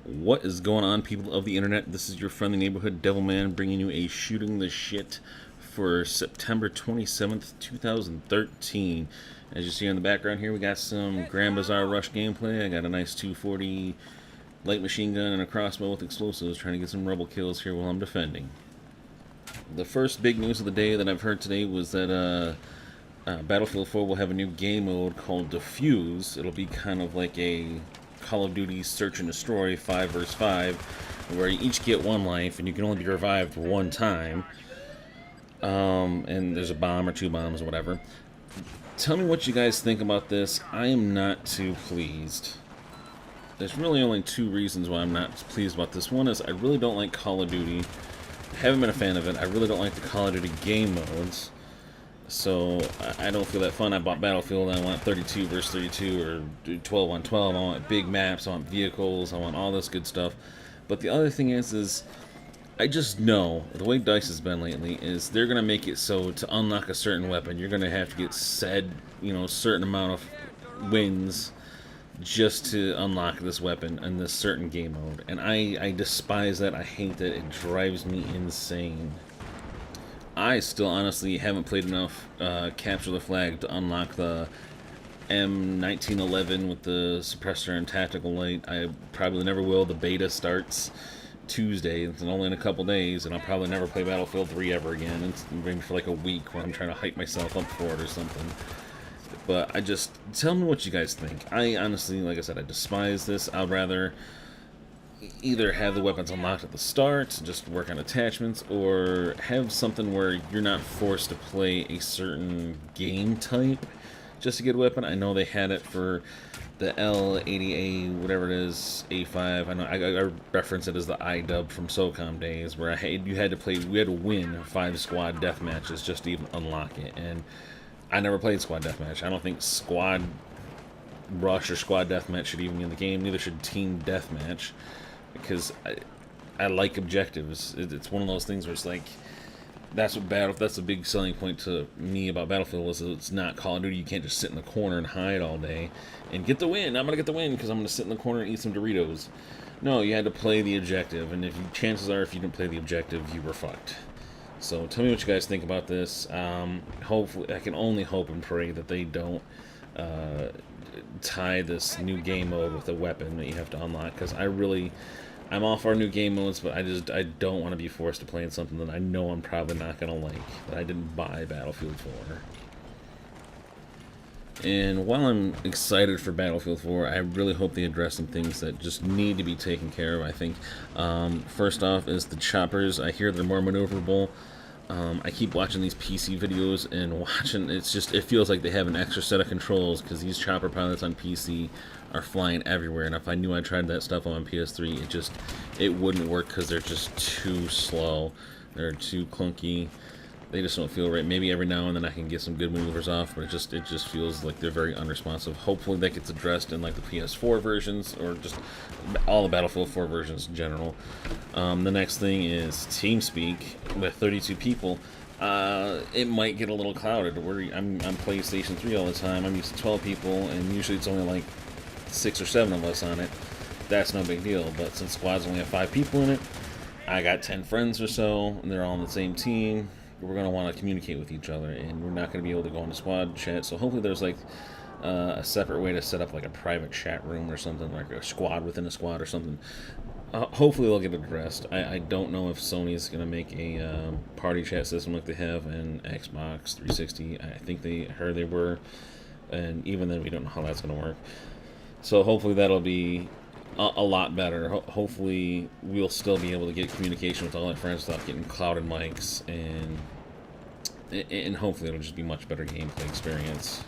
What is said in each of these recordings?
What is going on, people of the internet? This is your friendly neighborhood Devilman bringing you a shooting the shit for September 27th, 2013. As you see in the background here, we got some Grand Bazaar Rush gameplay. I got a nice 240 light machine gun and a crossbow with explosives, trying to get some rebel kills here while I'm defending. The first big news of the day that I've heard today was that Battlefield 4 will have a new game mode called Diffuse. It'll be kind of like a Call of Duty Search and Destroy 5 vs 5, where you each get one life and you can only be revived one time. And there's a bomb or two bombs or whatever. Tell me what you guys think about this. I am not too pleased. There's really only two reasons why I'm not pleased about this. One is I really don't like Call of Duty. I haven't been a fan of it. I really don't like the Call of Duty game modes. So I don't feel that fun. I bought Battlefield. I want 32 versus 32 or 12 on 12. I want big maps. I want vehicles. I want all this good stuff. But the other thing is I just know the way DICE has been lately is they're gonna make it so to unlock a certain weapon, you're gonna have to get said, certain amount of wins just to unlock this weapon in this certain game mode. And I despise that. I hate that. It drives me insane. I still honestly haven't played enough Capture the Flag to unlock the M1911 with the suppressor and tactical light. I probably never will. The beta starts Tuesday. It's only in a couple days, and I'll probably never play Battlefield 3 ever again. It's maybe for like a week where I'm trying to hype myself up for it or something. But tell me what you guys think. I honestly, like I said, I despise this. I'd rather either have the weapons unlocked at the start, just work on attachments, or have something where you're not forced to play a certain game type just to get a weapon. I know they had it for the L80A, whatever it is, A5. I know I reference it as the iDub from SOCOM days, where we had to win 5 squad death matches just to even unlock it. And I never played squad deathmatch. I don't think squad rush or squad deathmatch should even be in the game. Neither should team deathmatch, because I like objectives. It's one of those things where it's like that's a big selling point to me about Battlefield is it's not Call of Duty. You can't just sit in the corner and hide all day and get the win. I'm gonna get the win because I'm gonna sit in the corner and eat some Doritos. No, you had to play the objective, and chances are if you didn't play the objective, you were fucked. So tell me what you guys think about this. Hopefully, I can only hope and pray that they don't tie this new game mode with a weapon that you have to unlock, because I'm all for new game modes, but I don't want to be forced to play in something that I know I'm probably not going to like, that I didn't buy Battlefield 4. And while I'm excited for Battlefield 4, I really hope they address some things that just need to be taken care of. I think first off is the choppers. I hear they're more maneuverable. I keep watching these PC videos and it feels like they have an extra set of controls, because these chopper pilots on PC are flying everywhere. And if I knew I tried that stuff on PS3, it wouldn't work, because they're just too slow. They're too clunky. They just don't feel right. Maybe every now and then I can get some good maneuvers off, but it just feels like they're very unresponsive. Hopefully that gets addressed in like the PS4 versions, or just all the Battlefield 4 versions in general. The next thing is Teamspeak with 32 people. It might get a little clouded. I'm PlayStation 3 all the time. I'm used to 12 people, and usually it's only like 6 or 7 of us on it. That's no big deal. But since squads only have 5 people in it, I got 10 friends or so, and they're all on the same team. We're going to want to communicate with each other, and we're not going to be able to go into squad chat. So hopefully there's like a separate way to set up like a private chat room or something, like a squad within a squad or something. Hopefully they'll get it addressed. I don't know if Sony's going to make a party chat system like they have in Xbox 360. I think they were, and even then we don't know how that's going to work. So hopefully that'll be a lot better. Hopefully we'll still be able to get communication with all our friends without getting clouded mics, and hopefully it'll just be much better gameplay experience.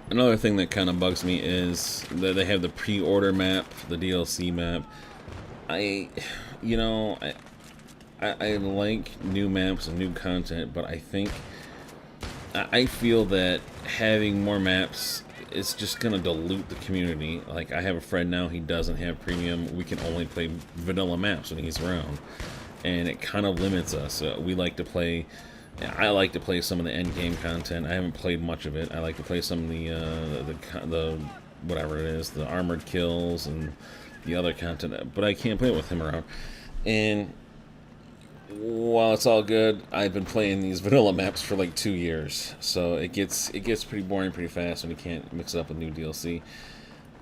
Another thing that kind of bugs me is that they have the pre-order map, the DLC map. I like new maps and new content, but I feel that having more maps, it's just gonna dilute the community. Like, I have a friend now, he doesn't have premium. We can only play vanilla maps when he's around, and it kind of limits us. I like to play some of the end game content. I haven't played much of it. I like to play some of the whatever it is, the armored kills and the other content, but I can't play it with him around. And while it's all good, I've been playing these vanilla maps for like 2 years, so it gets pretty boring pretty fast when you can't mix it up with new DLC.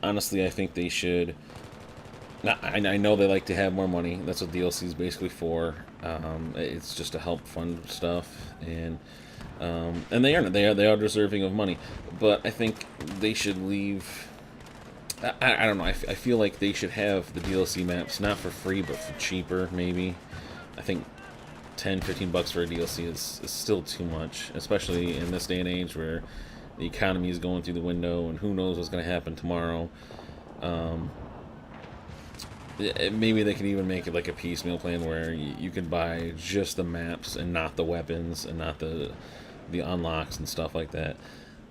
Honestly, I think they should. I know they like to have more money. That's what DLC is basically for. It's just to help fund stuff, and they earn it. They are deserving of money, but I think they should leave. I don't know. I feel like they should have the DLC maps not for free, but for cheaper. Maybe. I think 10-15 bucks for a DLC is still too much, especially in this day and age where the economy is going through the window, and who knows what's going to happen tomorrow. Maybe they can even make it like a piecemeal plan where you can buy just the maps and not the weapons and not the unlocks and stuff like that.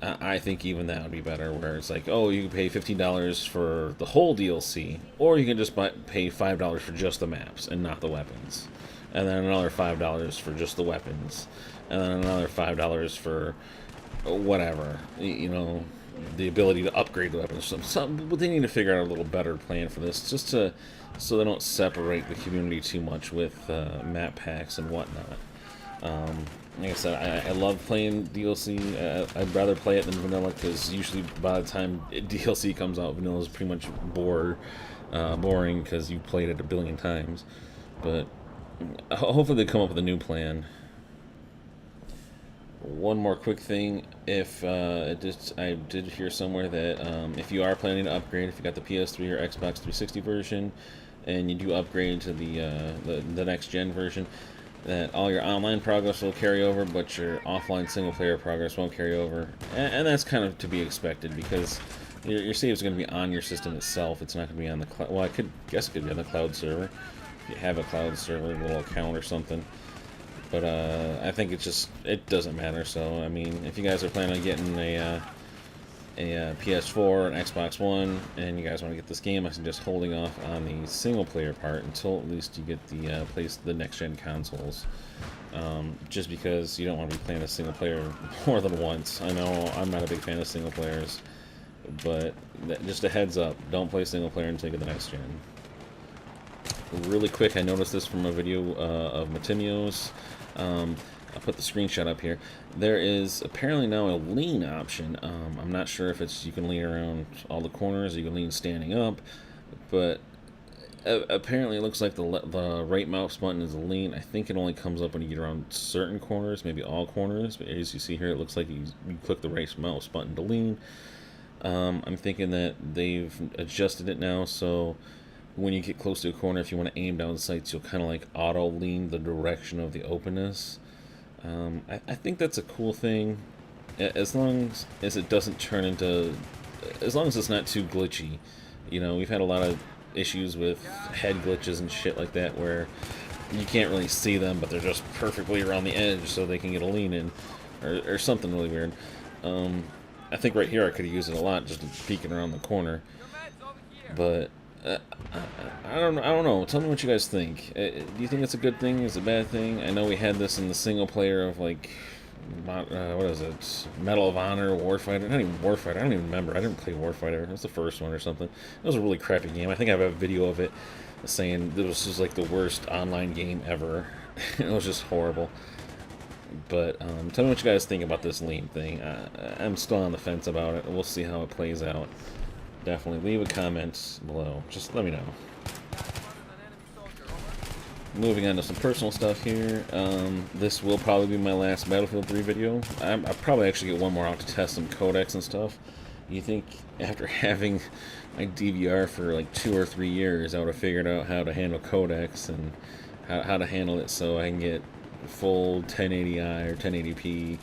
I think even that would be better, where it's like, oh, you can pay $15 for the whole DLC, or you can just pay $5 for just the maps and not the weapons, and then another $5 for just the weapons, and then another $5 for whatever, you know, the ability to upgrade the weapons. But they need to figure out a little better plan for this, just so they don't separate the community too much with map packs and whatnot. Like I said, I love playing DLC. I'd rather play it than vanilla, because usually by the time DLC comes out, vanilla is pretty much boring because you played it a billion times. But hopefully they come up with a new plan. One more quick thing, I did hear somewhere that if you are planning to upgrade, if you got the PS3 or Xbox 360 version, and you do upgrade to the next gen version, that all your online progress will carry over, but your offline single player progress won't carry over, and that's kind of to be expected, because your save is going to be on your system itself. It's not going to be on the cloud. Well, I guess it could be on the cloud server if you have a cloud server, a little account or something. But I think it doesn't matter. So I mean, if you guys are planning on getting a PS4 and Xbox One, and you guys want to get this game, I suggest holding off on the single player part until at least you get the next gen consoles. Just because you don't want to be playing a single player more than once. I know I'm not a big fan of single players, but just a heads up, don't play single player until you get the next gen. Really quick, I noticed this from a video of Matimio's. I'll put the screenshot up here. There is apparently now a lean option. I'm not sure if you can lean around all the corners, or you can lean standing up, but apparently it looks like the right mouse button is a lean. I think it only comes up when you get around certain corners, maybe all corners, but as you see here, it looks like you click the right mouse button to lean. I'm thinking that they've adjusted it now, so when you get close to a corner, if you want to aim down sights, you'll kind of like auto lean the direction of the openness. I think that's a cool thing, as long as it doesn't turn into, as long as it's not too glitchy. You know, we've had a lot of issues with head glitches and shit like that, where you can't really see them, but they're just perfectly around the edge so they can get a lean in, or something really weird. I think right here I could have used it a lot, just peeking around the corner, but I don't know. Tell me what you guys think. Do you think it's a good thing? Is it a bad thing? I know we had this in the single player of like, what is it? Medal of Honor, Warfighter. Not even Warfighter. I don't even remember. I didn't play Warfighter. It was the first one or something. It was a really crappy game. I think I have a video of it saying this was like the worst online game ever. It was just horrible. But tell me what you guys think about this lean thing. I'm still on the fence about it. We'll see how it plays out. Definitely leave a comment below. Just let me know. Moving on to some personal stuff here. This will probably be my last Battlefield 3 video. I'll probably actually get one more out to test some codecs and stuff. You think after having my DVR for like 2 or 3 years, I would have figured out how to handle codecs and how to handle it so I can get full 1080i or 1080p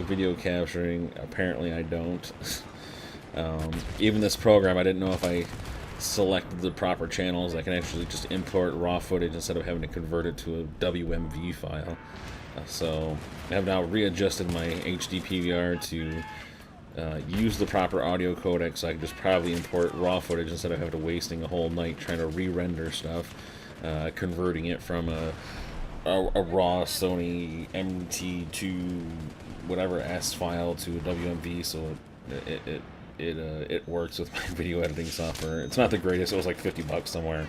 video capturing? Apparently I don't. Even this program, I didn't know if I selected the proper channels, I can actually just import raw footage instead of having to convert it to a WMV file. So I have now readjusted my HD PVR to use the proper audio codec, so I can just probably import raw footage instead of having to wasting a whole night trying to re-render stuff, converting it from a raw Sony MT2 whatever S file to a WMV, so it it works with my video editing software. It's not the greatest. It was like $50 somewhere.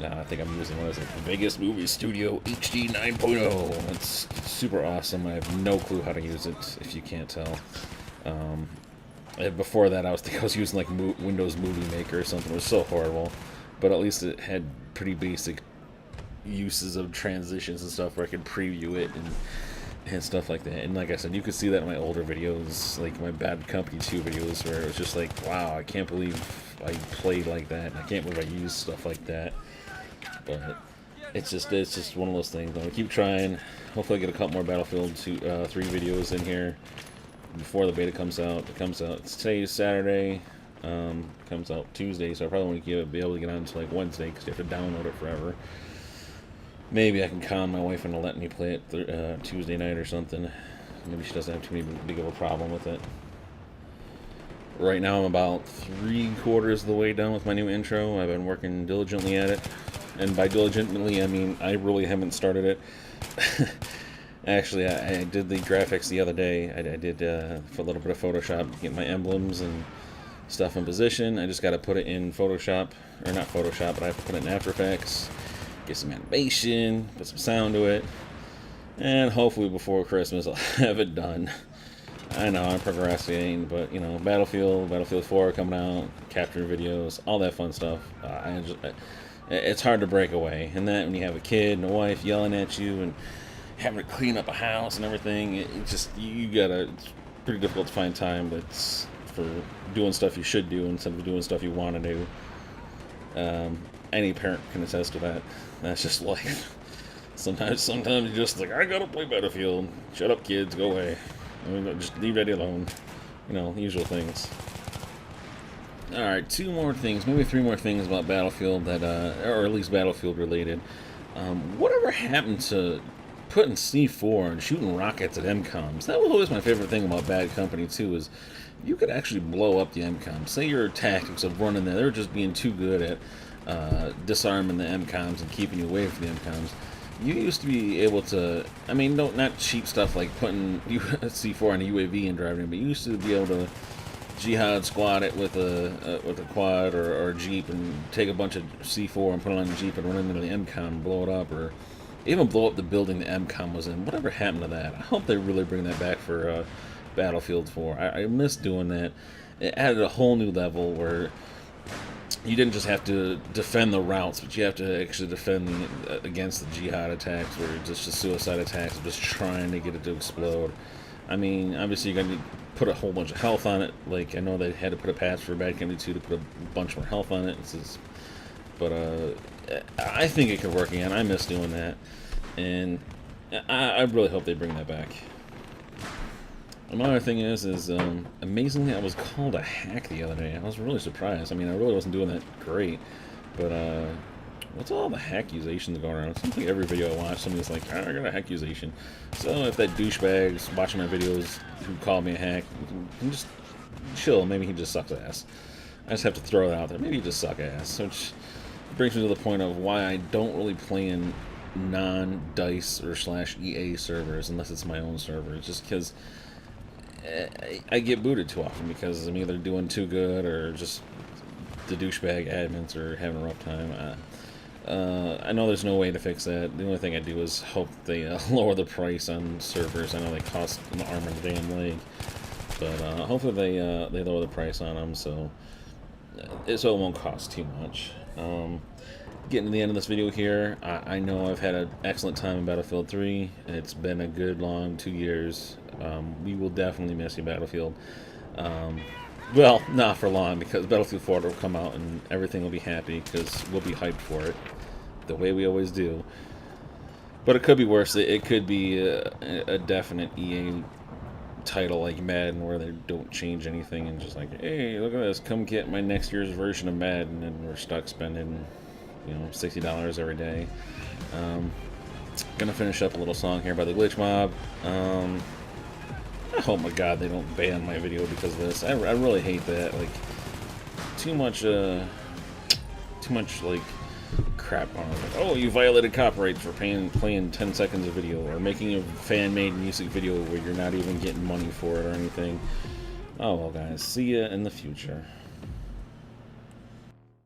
I think I'm using, what is it, Vegas Movie Studio HD 9.0. It's super awesome. I have no clue how to use it, if you can't tell. Before that, I was using like Windows Movie Maker or something. It was so horrible, but at least it had pretty basic uses of transitions and stuff where I could preview it and stuff like that. And like I said, you could see that in my older videos, like my Bad Company 2 videos, where it was just like, wow, I can't believe I played like that, and I can't believe I used stuff like that. But it's just one of those things. I'm gonna keep trying. Hopefully I get a couple more Battlefield 3 videos in here before the beta comes out. It comes out, today's Saturday, comes out Tuesday, so I probably won't be able to get on until like Wednesday, because you have to download it forever. Maybe I can con my wife into letting me play it Tuesday night or something. Maybe she doesn't have too big of a problem with it. Right now I'm about 3/4 of the way done with my new intro. I've been working diligently at it. And by diligently, I mean I really haven't started it. Actually, I did the graphics the other day. I did for a little bit of Photoshop, get my emblems and stuff in position. I just got to put it in Photoshop, or not Photoshop, but I have to put it in After Effects, get some animation, put some sound to it, and hopefully before Christmas I'll have it done. I know I'm procrastinating, but you know, Battlefield 4 coming out, capture videos, all that fun stuff. It's hard to break away, and that when you have a kid and a wife yelling at you and having to clean up a house and everything, it's pretty difficult to find time that's for doing stuff you should do instead of doing stuff you want to do. Any parent can attest to that. That's just life. Sometimes you're just like, I gotta play Battlefield. Shut up, kids. Go away. I mean, just leave Eddie alone. You know, the usual things. Alright, 2 more things, maybe 3 more things about Battlefield that, or at least Battlefield related. Whatever happened to putting C4 and shooting rockets at MCOMs? That was always my favorite thing about Bad Company 2, is you could actually blow up the MCOMs. Say your tactics of running there, they're just being too good at disarming the MCOMs and keeping you away from the MCOMs. You used to be able to, I mean, not cheap stuff like putting C4 on a UAV and driving it, but you used to be able to jihad squad it with a quad or a Jeep and take a bunch of C4 and put it on the Jeep and run into the MCOM and blow it up, or even blow up the building the MCOM was in. Whatever happened to that? I hope they really bring that back for Battlefield 4. I miss doing that. It added a whole new level where you didn't just have to defend the routes, but you have to actually defend against the jihad attacks, or just the suicide attacks, just trying to get it to explode. I mean, obviously you're going to put a whole bunch of health on it. Like, I know they had to put a patch for Bad Company 2 to put a bunch more health on it. But I think it could work again. I miss doing that. And I really hope they bring that back. Another thing is amazingly, I was called a hack the other day. I was really surprised. I mean, I really wasn't doing that great. But, what's all the hack accusations going around? It seems like every video I watch, somebody's like, I got a hack accusation. So if that douchebag's watching my videos who called me a hack, you can just chill. Maybe he just sucks ass. I just have to throw it out there. Maybe he just sucks ass. Which brings me to the point of why I don't really play in non-DICE or /EA servers unless it's my own server. It's just because I get booted too often because I'm either doing too good or just the douchebag admins are having a rough time. I know there's no way to fix that. The only thing I do is hope they lower the price on servers. I know they cost an arm and a damn leg, but hopefully they lower the price on them so it won't cost too much. Getting to the end of this video here, I know I've had an excellent time in Battlefield 3. It's been a good long 2 years. We will definitely miss you, Battlefield. Well, not for long, because Battlefield 4 will come out and everything will be happy, because we'll be hyped for it, the way we always do. But it could be worse. It could be a definite EA title like Madden, where they don't change anything and just like, hey, look at this, come get my next year's version of Madden, and we're stuck spending, you know, $60 every day. Gonna finish up a little song here by the Glitch Mob. I hope, my God, they don't ban my video because of this. I really hate that. Like, too much like crap on it. Like, oh, you violated copyright for playing 10 seconds of video, or making a fan-made music video where you're not even getting money for it or anything. Oh well, guys, see ya in the future.